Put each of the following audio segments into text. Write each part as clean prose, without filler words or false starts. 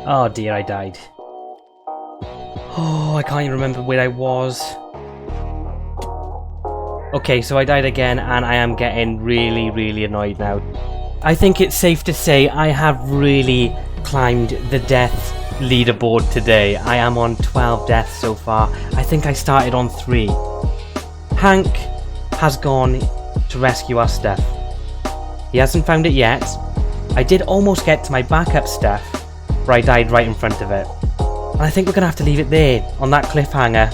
Oh dear, I died. Oh, I can't even remember where I was. Okay, so I died again, and I am getting really annoyed now. I think it's safe to say I have really climbed the death leaderboard today. I am on 12 deaths so far. I think I started on 3. Hank has gone to rescue our stuff. He hasn't found it yet. I did almost get to my backup stuff, but I died right in front of it. And I think we're going to have to leave it there, on that cliffhanger.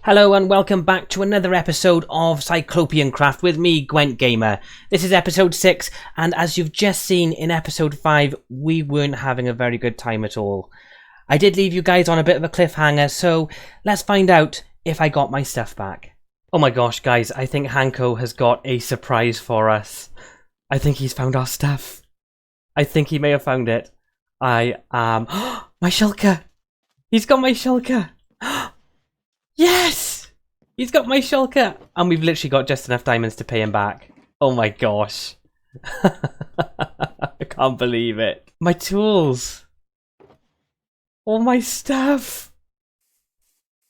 Hello and welcome back to another episode of CyclopeanCraft with me, Gwent Gamer. This is episode 6, and as you've just seen in episode 5, we weren't having a very good time at all. I did leave you guys on a bit of a cliffhanger, so let's find out if I got my stuff back. Oh my gosh, guys, I think Hanko has got a surprise for us. I think he's found our stuff. I think he may have found it. I am... my shulker! He's got my shulker! Yes! He's got my shulker! And we've literally got just enough diamonds to pay him back. Oh my gosh. I can't believe it. My tools. All my stuff.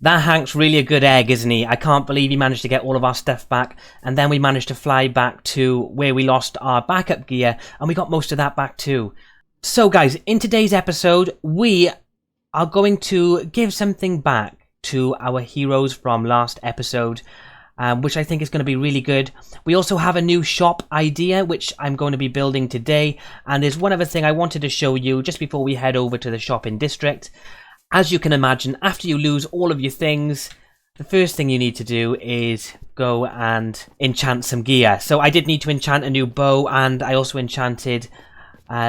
That Hank's really a good egg, isn't he? I can't believe he managed to get all of our stuff back. And then we managed to fly back to where we lost our backup gear. And we got most of that back too. So guys, in today's episode, we are going to give something back to our heroes from last episode, which I think is going to be really good. We also have a new shop idea which I'm going to be building today, and there's one other thing I wanted to show you just before we head over to the shopping district. As you can imagine, after you lose all of your things, the first thing you need to do is go and enchant some gear. So I did need to enchant a new bow, and I also enchanted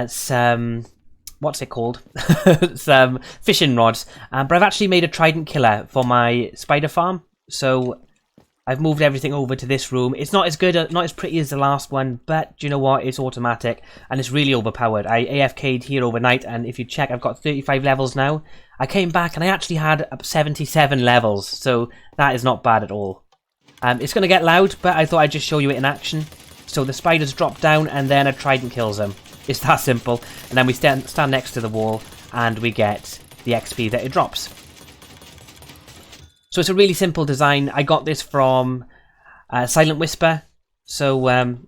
some... what's it called? Some fishing rods. But I've actually made a trident killer for my spider farm. So I've moved everything over to this room. It's not as good, not as pretty as the last one, but do you know what? It's automatic and it's really overpowered. I AFK'd here overnight, and if you check, I've got 35 levels now. I came back and I actually had 77 levels, so that is not bad at all. It's going to get loud, but I thought I'd just show you it in action. So the spiders drop down and then a trident kills them. It's that simple. And then we stand next to the wall and we get the XP that it drops. So it's a really simple design. I got this from Silent Whisper. So, well,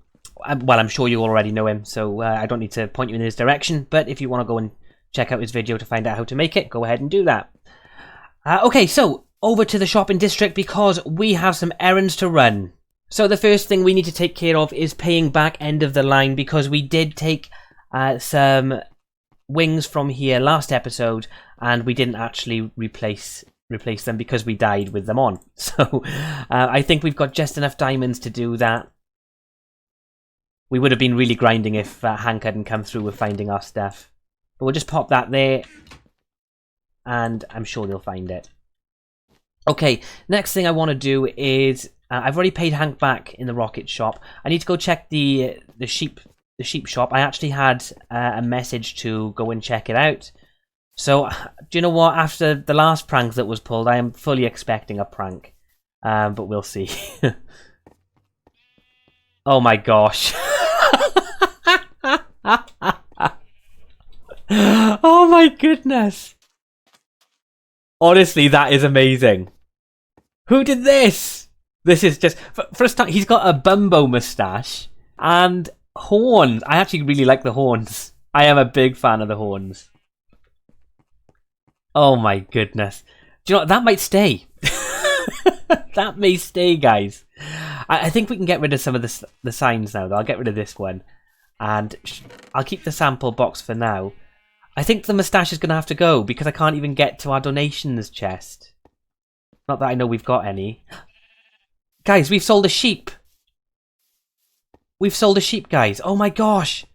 I'm sure you already know him, so I don't need to point you in his direction. But if you want to go and check out his video to find out how to make it, go ahead and do that. Okay, so over to the shopping district because we have some errands to run. So the first thing we need to take care of is paying back end of the line, because we did take some wings from here last episode and we didn't actually replace them because we died with them on. So I think we've got just enough diamonds to do that. We would have been really grinding if Hank hadn't come through with finding our stuff. But we'll just pop that there and I'm sure they'll find it. Okay, next thing I want to do is I've already paid Hank back in the rocket shop. I need to go check the sheep shop. I actually had a message to go and check it out. So, do you know what? After the last prank that was pulled, I am fully expecting a prank. But we'll see. Oh my gosh. Oh my goodness. Honestly, that is amazing. Who did this? This is just... For a start, he's got a Bumbo moustache and horns. I actually really like the horns. I am a big fan of the horns. Oh my goodness. Do you know what? That might stay. That may stay, guys. I think we can get rid of some of the signs now, though. I'll get rid of this one. And I'll keep the sample box for now. I think the moustache is going to have to go because I can't even get to our donations chest. Not that I know we've got any. Guys, we've sold a sheep. We've sold a sheep, guys. Oh my gosh.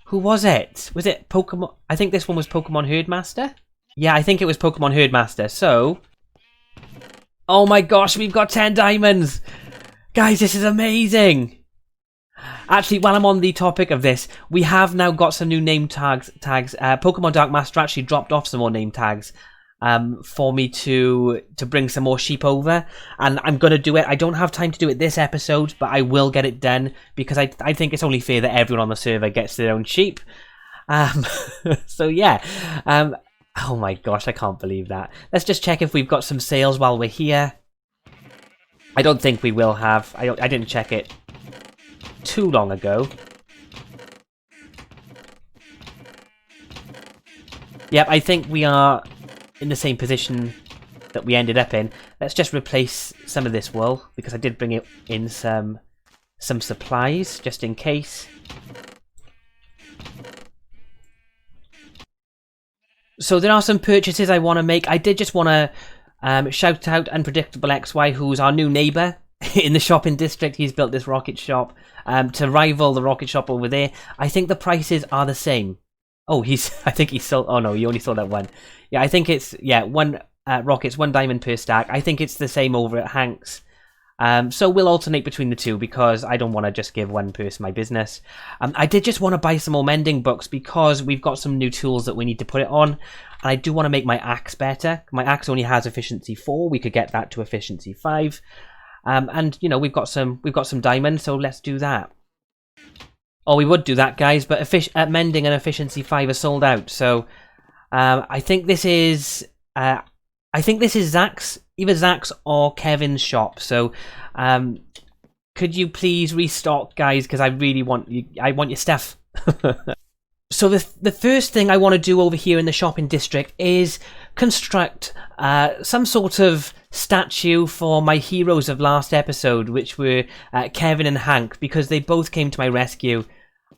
Who was it? Was it Pokemon? I think this one was Pokemon Herdmaster. Yeah, I think it was Pokemon Herdmaster. So... oh my gosh, we've got 10 diamonds. Guys, this is amazing. Actually, while I'm on the topic of this, we have now got some new name tags. Pokemon Dark Master actually dropped off some more name tags. for me to bring some more sheep over, and I'm gonna do it. I don't have time to do it this episode, but I will get it done because I think it's only fair that everyone on the server gets their own sheep. So yeah, oh my gosh, I can't believe that. Let's just check if we've got some sales while we're here. I don't think we will have. I didn't check it too long ago. Yep, I think we are in the same position that we ended up in. Let's just replace some of this wool because I did bring it in some supplies just in case. So there are some purchases I want to make. I did just want to shout out Unpredictable XY, who's our new neighbour in the shopping district. He's built this rocket shop to rival the rocket shop over there. I think the prices are the same. Oh, I think he sold, oh no, he only sold that one. Yeah, I think it's, yeah, one rockets, 1 diamond per stack. I think it's the same over at Hank's. So we'll alternate between the two because I don't want to just give one person my business. I did just want to buy some more mending books because we've got some new tools that we need to put it on. And I do want to make my axe better. My axe only has efficiency 4. We could get that to efficiency 5. And you know, we've got some diamonds, so let's do that. Oh, we would do that, guys, but mending and efficiency 5 are sold out. So I think this is Zach's, either Zach's or Kevin's shop. So could you please restock, guys? Because I really want you. I want your stuff. So the first thing I want to do over here in the shopping district is construct some sort of statue for my heroes of last episode, which were Kevin and Hank, because they both came to my rescue,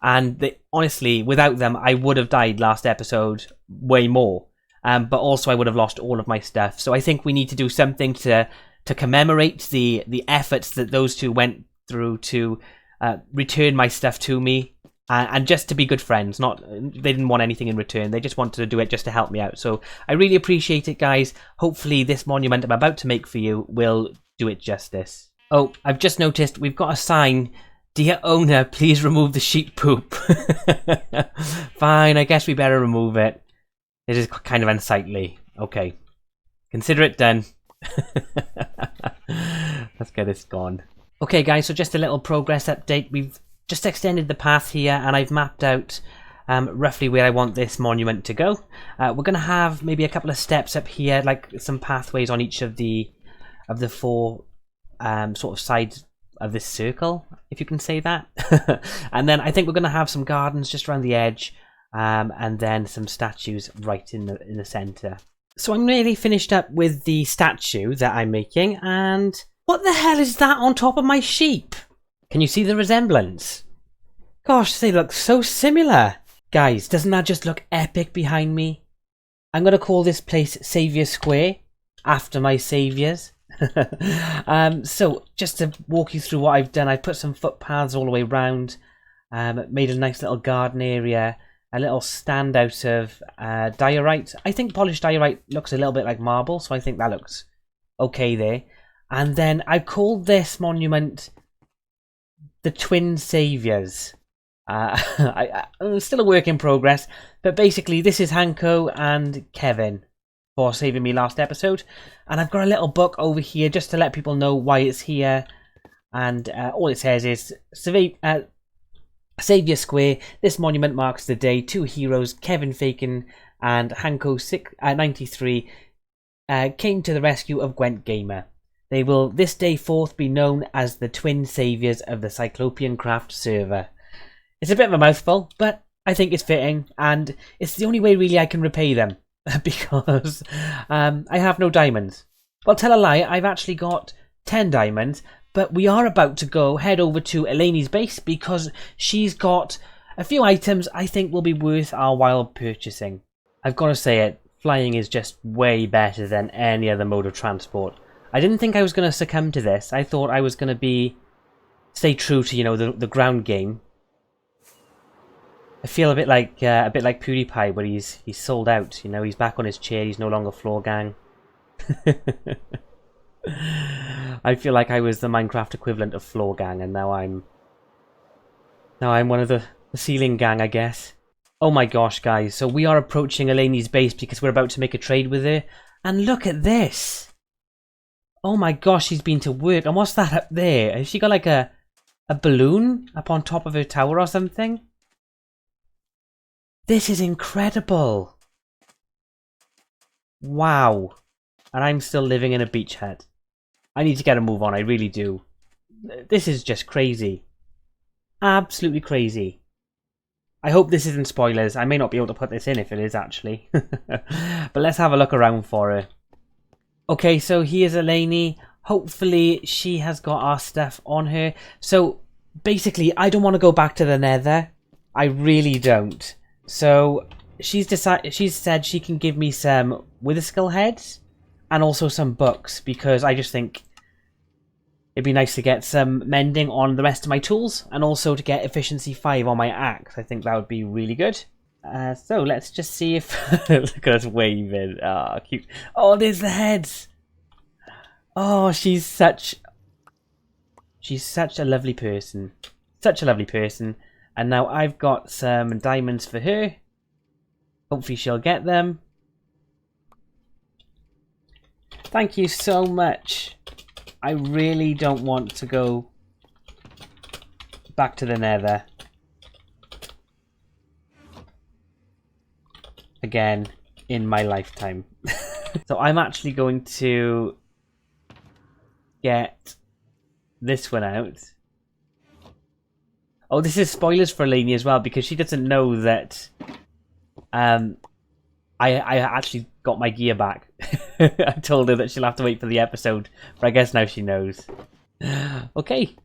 and honestly, without them, I would have died last episode way more. But also I would have lost all of my stuff. So I think we need to do something to commemorate the efforts that those two went through to return my stuff to me. And just to be good friends. They didn't want anything in return. They just wanted to do it just to help me out. So I really appreciate it, guys. Hopefully this monument I'm about to make for you will do it justice. Oh, I've just noticed we've got a sign. Dear owner, please remove the sheep poop. Fine, I guess we better remove it. It is kind of unsightly. Okay. Consider it done. Let's get this gone. Okay, guys, so just a little progress update. We've just extended the path here, and I've mapped out roughly where I want this monument to go. We're going to have maybe a couple of steps up here, like some pathways on each of the 4 sort of sides of this circle, if you can say that. And then I think we're going to have some gardens just around the edge, and then some statues right in the center. So I'm nearly finished up with the statue that I'm making, and what the hell is that on top of my sheep? Can you see the resemblance? Gosh, they look so similar. Guys, doesn't that just look epic behind me? I'm going to call this place Saviour Square, after my saviours. So, just to walk you through what I've done, I put some footpaths all the way around, made a nice little garden area, a little stand out of diorite. I think polished diorite looks a little bit like marble, so I think that looks okay there. And then I called this monument the Twin Saviours. I'm still a work in progress, but basically this is Hanko and Kevin for saving me last episode, and I've got a little book over here just to let people know why it's here, and all it says is Saviour Square. This monument marks the day 2 heroes, Kevin Faken and Hanko 93, came to the rescue of Gwent Gamer. They will this day forth be known as the Twin Saviours of the CyclopeanCraft server. It's a bit of a mouthful, but I think it's fitting, and it's the only way really I can repay them, because I have no diamonds. Well, tell a lie, I've actually got 10 diamonds, but we are about to head over to Elaine's base, because she's got a few items I think will be worth our while purchasing. I've got to say it, flying is just way better than any other mode of transport. I didn't think I was going to succumb to this. I thought I was going to stay true to, you know, the ground game. I feel a bit like PewDiePie, where he's sold out. You know, he's back on his chair. He's no longer floor gang. I feel like I was the Minecraft equivalent of floor gang, and now I'm one of the ceiling gang, I guess. Oh my gosh, guys! So we are approaching Elaine's base because we're about to make a trade with her. And look at this. Oh my gosh, she's been to work. And what's that up there? Has she got like a balloon up on top of her tower or something? This is incredible. Wow. And I'm still living in a beach hut. I need to get a move on, I really do. This is just crazy. Absolutely crazy. I hope this isn't spoilers. I may not be able to put this in if it is actually. But let's have a look around for her. Okay, so here's Eleni. Hopefully she has got our stuff on her. So basically, I don't want to go back to the Nether. I really don't. So she's said she can give me some wither skull heads and also some books, because I just think it'd be nice to get some mending on the rest of my tools and also to get efficiency 5 on my axe. I think that would be really good. So let's just see if... Look at us waving. Oh, cute. Oh, there's the heads. Oh, she's such a lovely person. Such a lovely person. And now I've got some diamonds for her. Hopefully she'll get them. Thank you so much. I really don't want to go back to the Nether again in my lifetime. So I'm actually going to get this one out. Oh, this is spoilers for Eleni as well, because she doesn't know that I actually got my gear back. I told her that she'll have to wait for the episode, but I guess now she knows. Okay,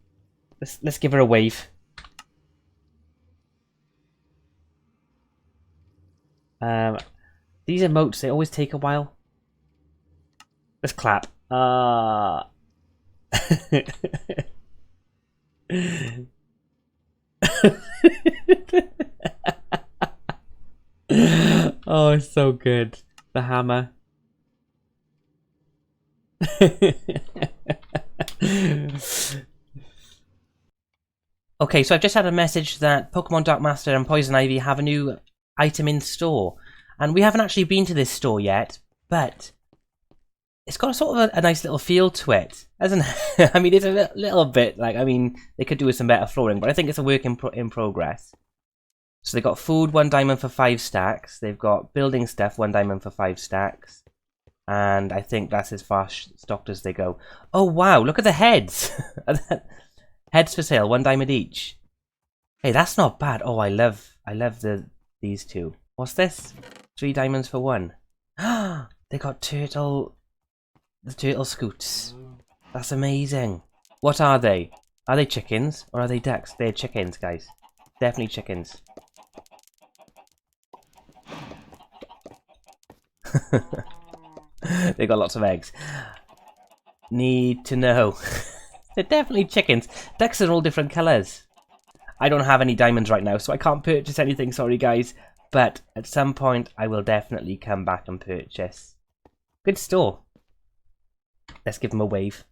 let's give her a wave. These emotes, they always take a while. Let's clap. Oh, it's so good. The hammer. Okay, so I've just had a message that Pokemon Dark Master and Poison Ivy have a new item in store. And we haven't actually been to this store yet, but it's got a sort of a nice little feel to it, hasn't it? I mean, it's a little bit like, I mean, they could do with some better flooring, but I think it's a work in progress. So they've got food, 1 diamond for 5 stacks. They've got building stuff, 1 diamond for 5 stacks. And I think that's as far stocked as they go. Oh wow, look at the heads! Heads for sale, 1 diamond each. Hey, that's not bad. Oh, I love these two. What's this? 3 diamonds for 1. They got the turtle scoots. That's amazing. What are they? Are they chickens or are they ducks? They're chickens, guys. Definitely chickens. They got lots of eggs. Need to know. They're definitely chickens. Ducks are all different colours. I don't have any diamonds right now, so I can't purchase anything, sorry guys. But at some point, I will definitely come back and purchase. Good store. Let's give them a wave.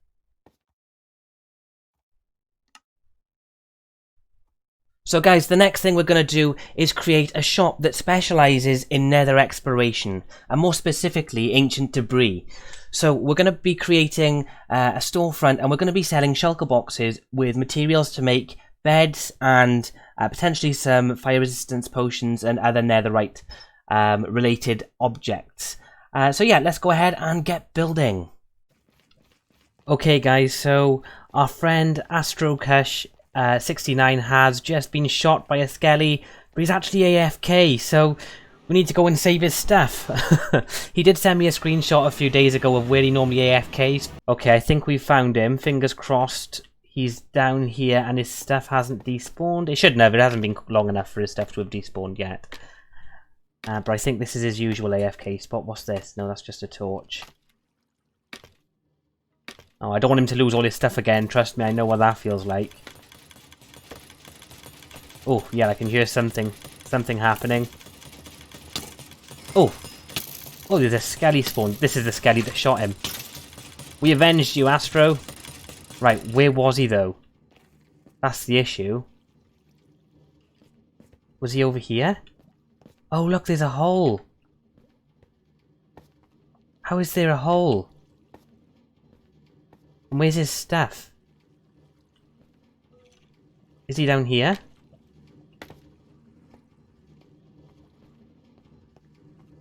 So guys, the next thing we're going to do is create a shop that specialises in nether exploration, and more specifically, ancient debris. So we're going to be creating a storefront, and we're going to be selling shulker boxes with materials to make beds and potentially some fire resistance potions and other netherite related objects. So yeah, let's go ahead and get building. Okay guys, so our friend AstroKush 69 has just been shot by a skelly, but he's actually AFK, so we need to go and save his stuff. He did send me a screenshot a few days ago of where he normally AFKs. Okay, I think we found him. Fingers crossed he's down here and his stuff hasn't despawned. It shouldn't have. It hasn't been long enough for his stuff to have despawned yet. But I think this is his usual AFK spot. What's this? No, that's just a torch. Oh, I don't want him to lose all his stuff again. Trust me, I know what that feels like. Oh, yeah, I can hear something happening. Oh, there's a skelly spawn. This is the skelly that shot him. We avenged you, Astro. Right, where was he, though? That's the issue. Was he over here? Oh, look, there's a hole. How is there a hole? And where's his stuff? Is he down here?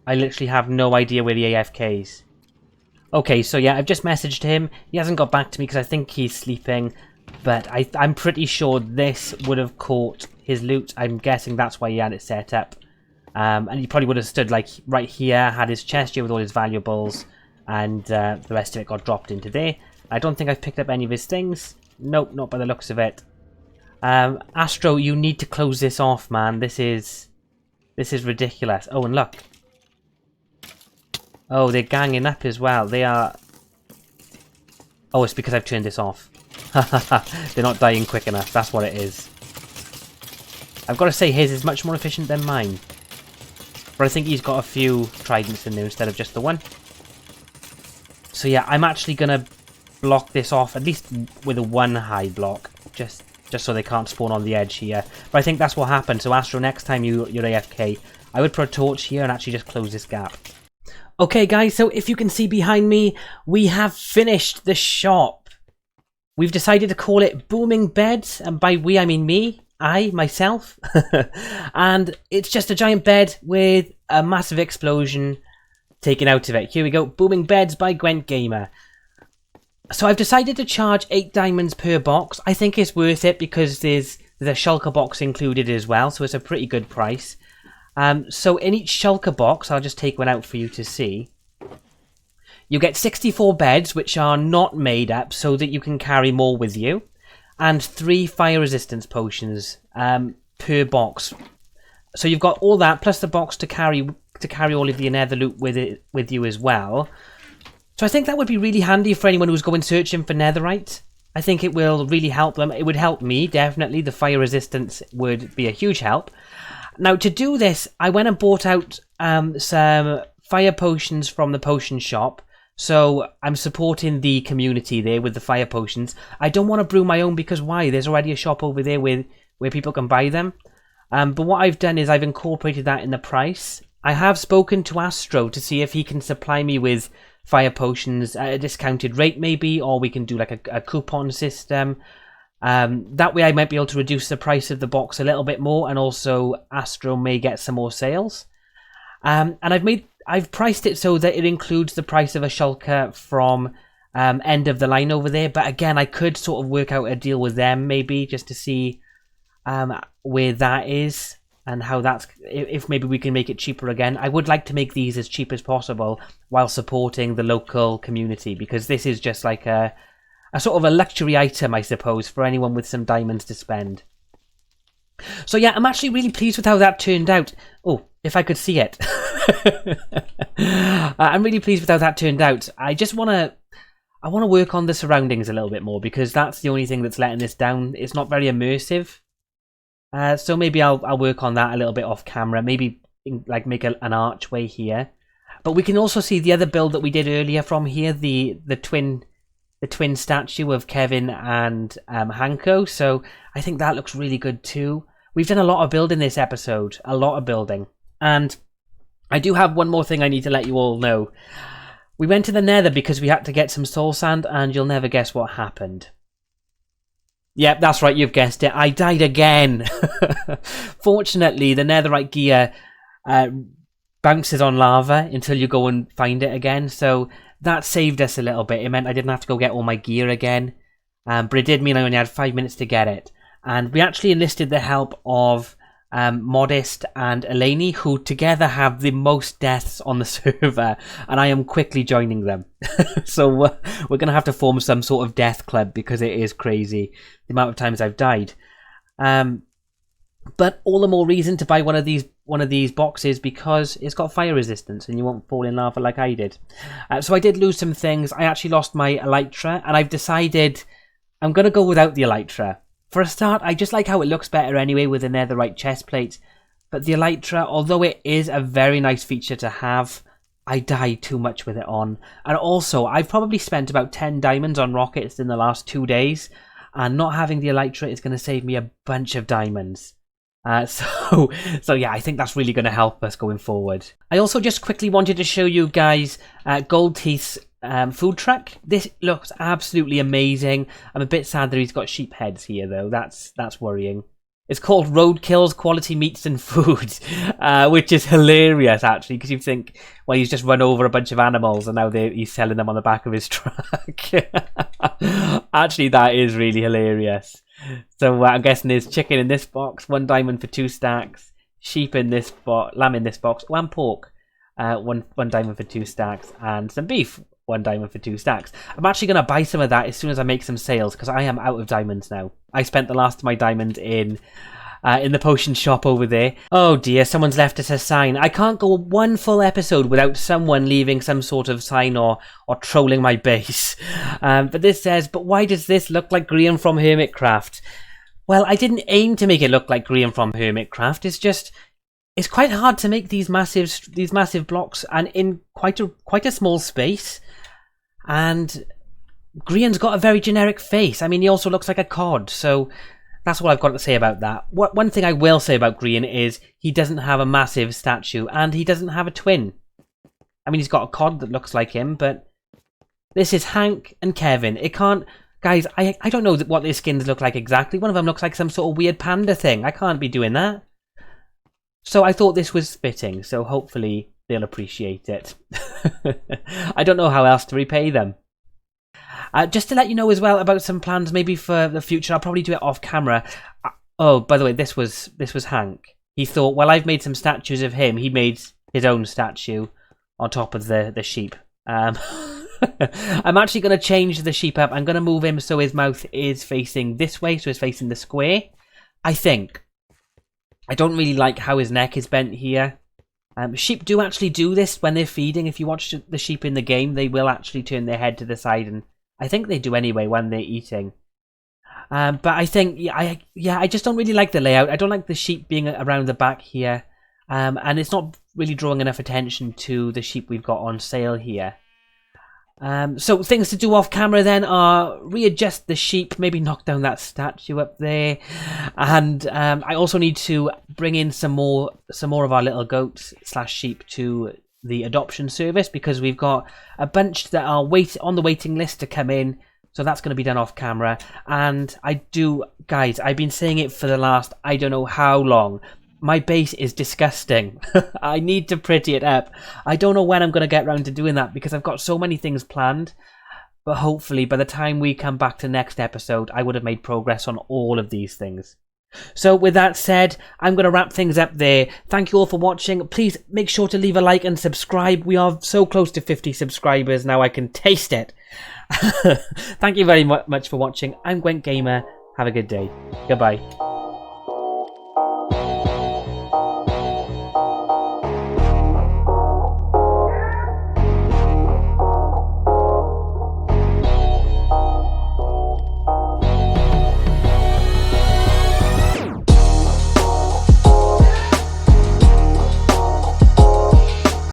I literally have no idea where the AFK is. Okay, so yeah, I've just messaged him. He hasn't got back to me because I think he's sleeping. But I'm pretty sure this would have caught his loot. I'm guessing that's why he had it set up. And he probably would have stood like right here, had his chest here with all his valuables. And the rest of it got dropped into there. I don't think I've picked up any of his things. Nope, not by the looks of it. Astro, you need to close this off, man. This is ridiculous. Oh, and look. Oh, they're ganging up as well. They are... Oh, it's because I've turned this off. They're not dying quick enough. That's what it is. I've got to say, his is much more efficient than mine. But I think he's got a few tridents in there instead of just the one. So yeah, I'm actually going to block this off, at least with a 1 high block. Just so they can't spawn on the edge here. But I think that's what happened. So Astro, next time you're AFK, I would put a torch here and actually just close this gap. Okay guys, so if you can see behind me, we have finished the shop. We've decided to call it Booming Beds, and by we I mean me, myself. And it's just a giant bed with a massive explosion taken out of it. Here we go, Booming Beds by Gwent Gamer. So I've decided to charge 8 diamonds per box. I think it's worth it because there's a shulker box included as well, so it's a pretty good price. So in each shulker box, I'll just take one out for you to see. You get 64 beds, which are not made up, so that you can carry more with you. And 3 fire resistance potions per box. So you've got all that, plus the box to carry all of your nether loot with you as well. So I think that would be really handy for anyone who's going searching for netherite. I think it will really help them. It would help me, definitely. The fire resistance would be a huge help. Now, to do this, I went and bought out some fire potions from the potion shop. So I'm supporting the community there with the fire potions. I don't want to brew my own because why? There's already a shop over there where people can buy them. But what I've done is I've incorporated that in the price. I have spoken to Astro to see if he can supply me with fire potions at a discounted rate maybe, or we can do like a coupon system. That way I might be able to reduce the price of the box a little bit more, and also Astro may get some more sales. And I've priced it so that it includes the price of a shulker from end of the line over there. But again, I could sort of work out a deal with them maybe just to see where that is and how that's, if maybe we can make it cheaper again. I would like to make these as cheap as possible while supporting the local community, because this is just like a sort of a luxury item, I suppose, for anyone with some diamonds to spend. So yeah, I'm actually really pleased with how that turned out. Oh, if I could see it. I'm really pleased with how that turned out. I want to work on the surroundings a little bit more, because that's the only thing that's letting this down. It's not very immersive. So maybe I'll work on that a little bit off camera. Maybe like make an archway here. But we can also see the other build that we did earlier from here, the twin statue of Kevin and Hanko. So I think that looks really good too. We've done a lot of building this episode, a lot of building. And I do have one more thing I need to let you all know. We went to the Nether because we had to get some soul sand, and you'll never guess what happened. Yep, that's right, you've guessed it. I died again. Fortunately, the netherite gear bounces on lava until you go and find it again. So that saved us a little bit. It meant I didn't have to go get all my gear again. But it did mean I only had 5 minutes to get it. And we actually enlisted the help of Modest and Eleni, who together have the most deaths on the server, and I am quickly joining them. So we're going to have to form some sort of death club, because it is crazy the amount of times I've died. But all the more reason to buy one of these boxes, because it's got fire resistance and you won't fall in lava like I did. So I did lose some things. I actually lost my elytra, and I've decided I'm going to go without the elytra. For a start, I just like how it looks better anyway with the netherite chest plate. But the elytra, although it is a very nice feature to have, I died too much with it on. And also, I've probably spent about 10 diamonds on rockets in the last 2 days. And not having the elytra is going to save me a bunch of diamonds. So yeah, I think that's really going to help us going forward. I also just quickly wanted to show you guys Gold Teeth's food truck. This looks absolutely amazing. I'm a bit sad that he's got sheep heads here though. That's worrying. It's called Roadkill's Quality Meats and Food, which is hilarious actually, because you think, well, he's just run over a bunch of animals and now he's selling them on the back of his truck. Actually, that is really hilarious. So I'm guessing there's chicken in this box, 1 diamond for 2 stacks, sheep in this box, lamb in this box, 1 pork, one diamond for 2 stacks, and some beef, 1 diamond for 2 stacks. I'm actually going to buy some of that as soon as I make some sales, because I am out of diamonds now. I spent the last of my diamonds in the potion shop over there. Oh dear, someone's left us a sign. I can't go 1 full episode without someone leaving some sort of sign or trolling my base. But this says, but why does this look like Graham from Hermitcraft? Well, I didn't aim to make it look like Graham from Hermitcraft. It's just, it's quite hard to make these massive blocks and in quite a small space. And Grian's got a very generic face. I mean, he also looks like a cod, so that's what I've got to say about that. One thing I will say about Grian is he doesn't have a massive statue, and he doesn't have a twin. I mean, he's got a cod that looks like him, but this is Hank and Kevin. It can't... Guys, I don't know what their skins look like exactly. One of them looks like some sort of weird panda thing. I can't be doing that. So I thought this was fitting, so hopefully they'll appreciate it. I don't know how else to repay them. Just to let you know as well about some plans maybe for the future. I'll probably do it off camera. Oh, by the way, this was Hank. He thought, well, I've made some statues of him. He made his own statue on top of the sheep. I'm actually going to change the sheep up. I'm going to move him so his mouth is facing this way, so it's facing the square. I think. I don't really like how his neck is bent here. Sheep do actually do this when they're feeding. If you watch the sheep in the game, they will actually turn their head to the side, and I think they do anyway when they're eating. But I think, I just don't really like the layout. I don't like the sheep being around the back here, and it's not really drawing enough attention to the sheep we've got on sale here. So things to do off camera then are readjust the sheep, maybe knock down that statue up there, and I also need to bring in some more of our little goats / sheep to the adoption service, because we've got a bunch that are on the waiting list to come in, so that's going to be done off camera. And guys, I've been saying it for the last I don't know how long. My base is disgusting. I need to pretty it up. I don't know when I'm going to get around to doing that, because I've got so many things planned. But hopefully by the time we come back to next episode, I would have made progress on all of these things. So with that said, I'm going to wrap things up there. Thank you all for watching. Please make sure to leave a like and subscribe. We are so close to 50 subscribers now. I can taste it. Thank you very much for watching. I'm Gwent Gamer. Have a good day. Goodbye.